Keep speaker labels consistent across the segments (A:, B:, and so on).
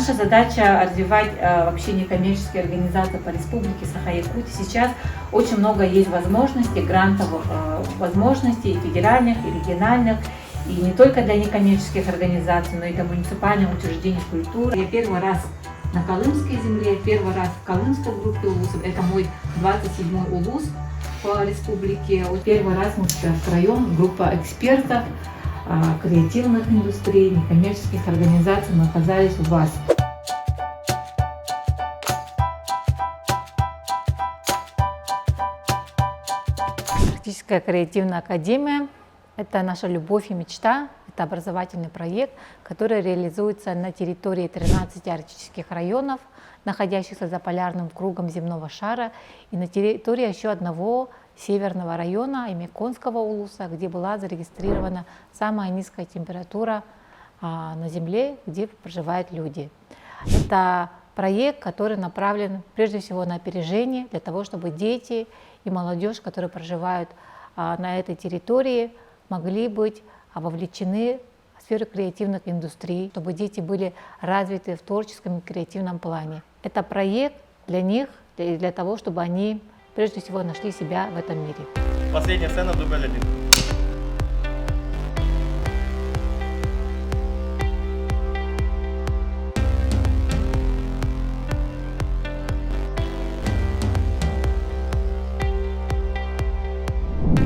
A: Наша задача развивать вообще некоммерческие организации по республике Саха-Якутия. Сейчас очень много есть возможностей, грантовых возможностей, и федеральных, и региональных, и не только для некоммерческих организаций, но и для муниципальных учреждений культуры. Я первый раз на Колымской земле, первый раз в Колымской группе улусов. Это мой 27-й улус по республике. Первый раз мы втроем, группа экспертов, креативных индустрий, некоммерческих организаций, мы оказались у вас. Практическая креативная академия – это наша любовь и мечта. Это образовательный проект, который реализуется на территории 13 арктических районов, находящихся за полярным кругом земного шара, и на территории еще одного северного района Эмеконского улуса, где была зарегистрирована самая низкая температура на Земле, где проживают люди. Это проект, который направлен прежде всего на опережение, для того, чтобы дети и молодежь, которые проживают на этой территории, могли быть вовлечены в сферу креативных индустрий, чтобы дети были развиты в творческом и креативном плане. Это проект для них, для того, чтобы они прежде всего нашли себя в этом мире.
B: Последняя сцена, дубль 1.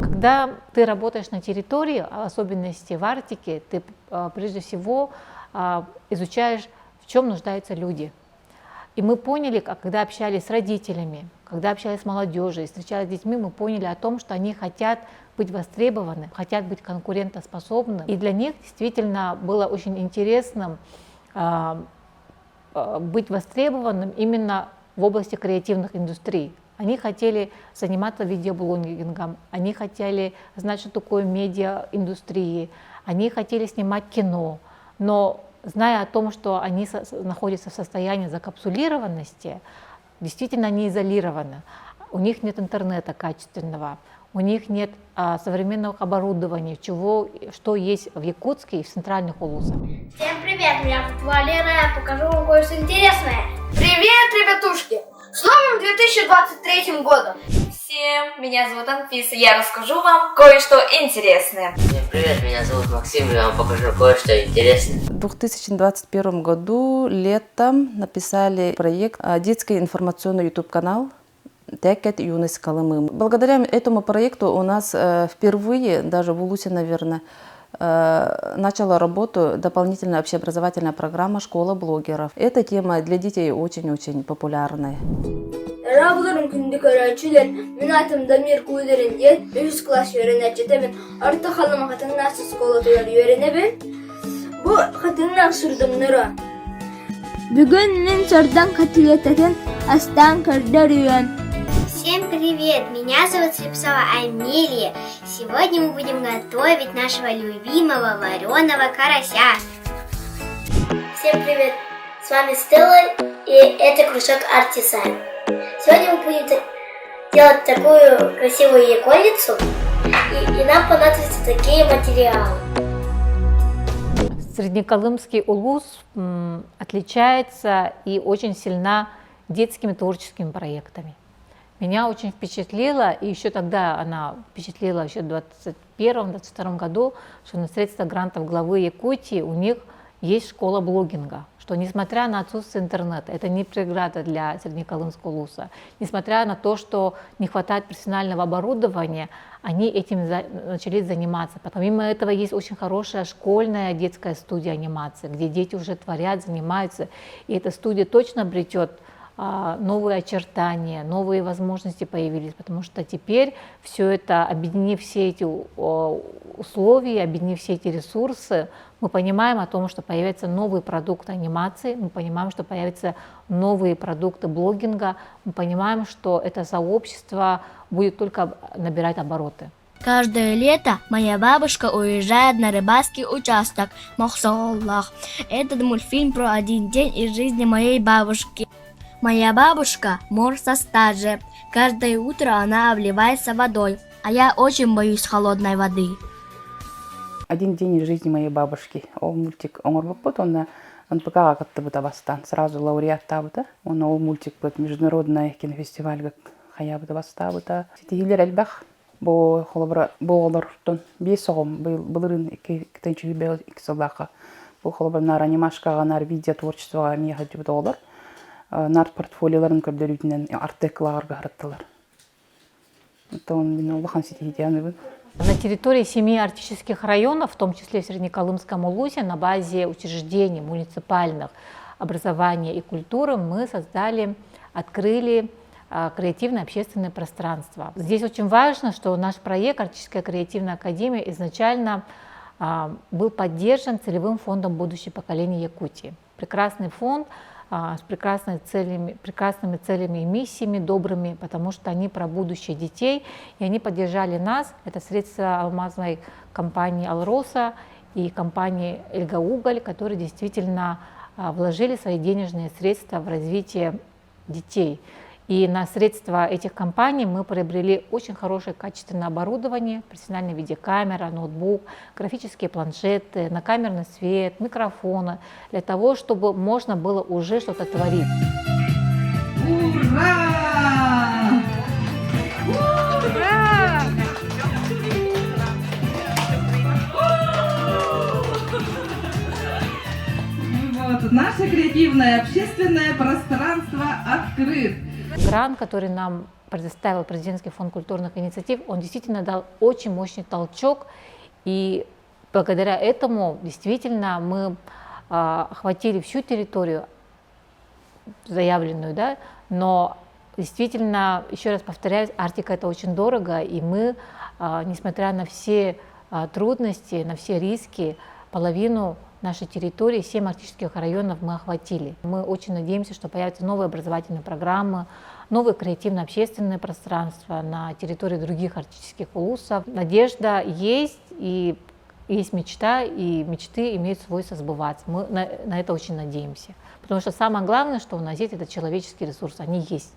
A: Когда ты работаешь на территории, в особенности в Арктике, ты прежде всего изучаешь, в чем нуждаются люди. И мы поняли, когда общались с родителями, когда общались с молодежью, встречались с детьми, мы поняли о том, что они хотят быть востребованы, хотят быть конкурентоспособны. И для них действительно было очень интересным быть востребованным именно в области креативных индустрий. Они хотели заниматься видеоблогингом, они хотели знать, что такое медиаиндустрии, они хотели снимать кино, но зная о том, что они находятся в состоянии закапсулированности, действительно они изолированы. У них нет интернета качественного, у них нет современного оборудования, что есть в Якутске и в центральных улусах.
C: Всем привет, меня зовут Валера, я покажу вам кое-что интересное. Привет, ребятушки! С новым 2023 годом!
D: Всем, меня зовут Анфиса, я расскажу вам кое-что интересное.
E: Всем привет, меня зовут Максим, я вам покажу кое-что интересное.
F: В 2021 году летом написали проект «Детский информационный YouTube-канал Текет Юность Колымы». Благодаря этому проекту у нас впервые, даже в Улусе, наверное, начала работу дополнительная общеобразовательная программа «Школа блогеров». Эта тема для детей очень-очень популярная.
C: Рабыларым күндік өрәчілер, мен атым Дамир Куйлерін ел, 3 класс үйренәчетемін. Арты қалыма қатыннасы скола төлер үйренебін. Бұл қатыннақ сүрдім нұры. Бүгін мен сұрдан қатылететін астан көрдер үйен.
G: Всем привет! Меня зовут Слепцова Амелия. Сегодня мы будем готовить нашего любимого вареного карася.
C: Всем привет! С вами Стелла, и это кружок Артисайн. Сегодня мы будем делать такую красивую якольницу, и нам понадобятся такие материалы.
A: Среднеколымский улус отличается и очень сильна детскими творческими проектами. Меня очень впечатлило, и еще тогда она впечатлила еще в 2021-2022 году, что на средства грантов главы Якутии у них есть школа блогинга, что несмотря на отсутствие интернета, это не преграда для Среднеколымского улуса, несмотря на то, что не хватает профессионального оборудования, они этим начали заниматься. Помимо этого есть очень хорошая школьная детская студия анимации, где дети уже творят, занимаются, и эта студия точно обретет новые очертания, новые возможности появились, потому что теперь все это, объединив все эти условия, объединив все эти ресурсы, мы понимаем о том, что появятся новые продукты анимации, мы понимаем, что появятся новые продукты блогинга, мы понимаем, что это сообщество будет только набирать обороты.
H: Каждое лето моя бабушка уезжает на рыбацкий участок Махсаллах. Этот мультфильм про один день из жизни моей бабушки. Моя бабушка мор со стажи. Каждое утро она обливается водой, а я очень боюсь холодной воды.
I: Один день из жизни моей бабушки. О, мультик. Он НПК каттыбыта бастан сразу лауреат табыта. Он ол мультик быт международная кинофестивальга хаябыта бастабыта. Сетихилер элбах бо холобра болортон 5 согом былырын 2-нче бел 2 сылдака. Бу холобра нар анимашкага нар видео творчествога мия хатыбыта олар. Нар портфолиоларын көбдөрүтүнөн артекларга караттылар. Это он мен улахан сетихидяны.
A: На территории 7 арктических районов, в том числе в Среднеколымском Улусе, на базе учреждений муниципальных образования и культуры мы открыли креативное общественное пространство. Здесь очень важно, что наш проект «Арктическая креативная академия» изначально был поддержан целевым фондом «Будущее поколение Якутии». Прекрасный фонд с прекрасными целями и миссиями, добрыми, потому что они про будущее детей, и они поддержали нас. Это средства алмазной компании «Алроса» и компании «Эльгауголь», которые действительно вложили свои денежные средства в развитие детей. И на средства этих компаний мы приобрели очень хорошее качественное оборудование, профессиональная видеокамера, ноутбук, графические планшеты, накамерный свет, микрофоны, для того, чтобы можно было уже что-то творить.
J: Ура! Ура! Вот, наше креативное общественное пространство открыт.
A: Грант, который нам предоставил президентский фонд культурных инициатив, он действительно дал очень мощный толчок, и благодаря этому действительно мы охватили всю территорию заявленную, да, но действительно, еще раз повторяюсь, Арктика — это очень дорого, и мы, несмотря на все трудности, на все риски, половину нашей территории, 7 арктических районов мы охватили. Мы очень надеемся, что появятся новые образовательные программы, новые креативно-общественные пространства на территории других арктических улусов. Надежда есть, и есть мечта, и мечты имеют свойство сбываться. Мы на это очень надеемся. Потому что самое главное, что у нас есть, это человеческий ресурс, они есть.